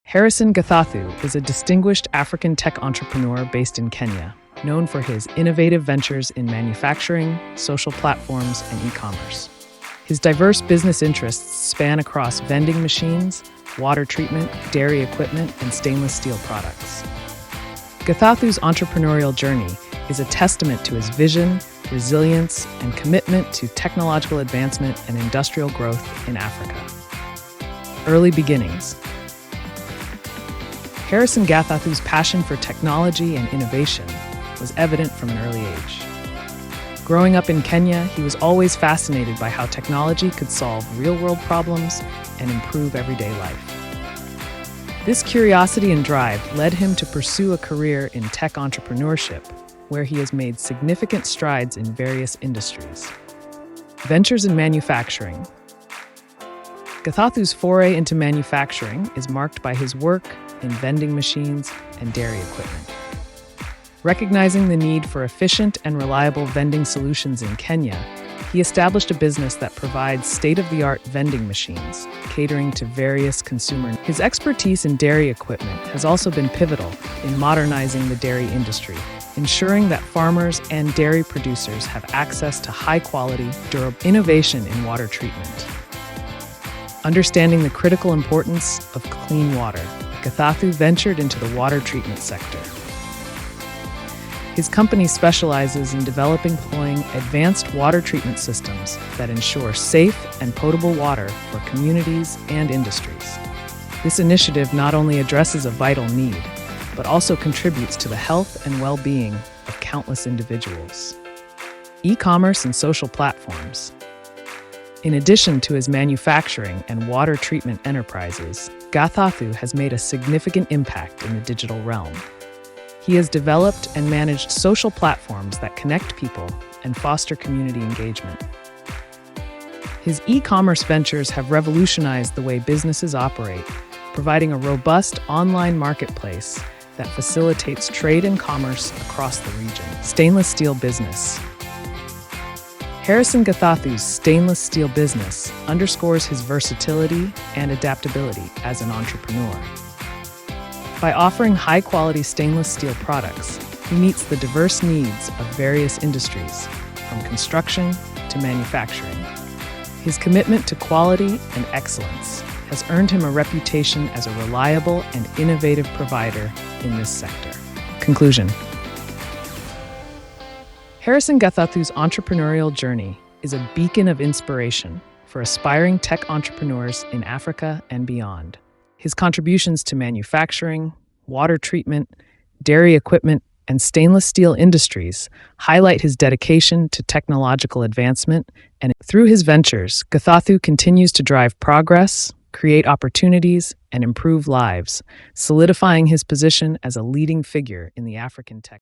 Harrison Gathathu is a distinguished African tech entrepreneur based in Kenya, known for his innovative ventures in manufacturing, social platforms, and e-commerce. His diverse business interests span across vending machines, water treatment, dairy equipment, and stainless steel products. Gathathu's entrepreneurial journey is a testament to his vision, resilience, and commitment to technological advancement and industrial growth in Africa. Early beginnings. Harrison Gathathu's passion for technology and innovation was evident from an early age. Growing up in Kenya, he was always fascinated by how technology could solve real-world problems and improve everyday life. This curiosity and drive led him to pursue a career in tech entrepreneurship, where he has made significant strides in various industries. Ventures in manufacturing. Gathathu's foray into manufacturing is marked by his work in vending machines and dairy equipment. Recognizing the need for efficient and reliable vending solutions in Kenya, he established a business that provides state-of-the-art vending machines, catering to various consumers. His expertise in dairy equipment has also been pivotal in modernizing the dairy industry, ensuring that farmers and dairy producers have access to high-quality, durable innovation in water treatment. Understanding the critical importance of clean water, Gathathu ventured into the water treatment sector. His company specializes in deploying advanced water treatment systems that ensure safe and potable water for communities and industries. This initiative not only addresses a vital need, but also contributes to the health and well-being of countless individuals. E-commerce and social platforms. In addition to his manufacturing and water treatment enterprises, Gathathu has made a significant impact in the digital realm. He has developed and managed social platforms that connect people and foster community engagement. His e-commerce ventures have revolutionized the way businesses operate, providing a robust online marketplace that facilitates trade and commerce across the region. Stainless steel business. Harrison Gathathu's stainless steel business underscores his versatility and adaptability as an entrepreneur. By offering high-quality stainless steel products, he meets the diverse needs of various industries, from construction to manufacturing. His commitment to quality and excellence has earned him a reputation as a reliable and innovative provider in this sector. Conclusion. Harrison Gathathu's entrepreneurial journey is a beacon of inspiration for aspiring tech entrepreneurs in Africa and beyond. His contributions to manufacturing, water treatment, dairy equipment, and stainless steel industries highlight his dedication to technological advancement, and through his ventures, Gathathu continues to drive progress, create opportunities, and improve lives, solidifying his position as a leading figure in the African tech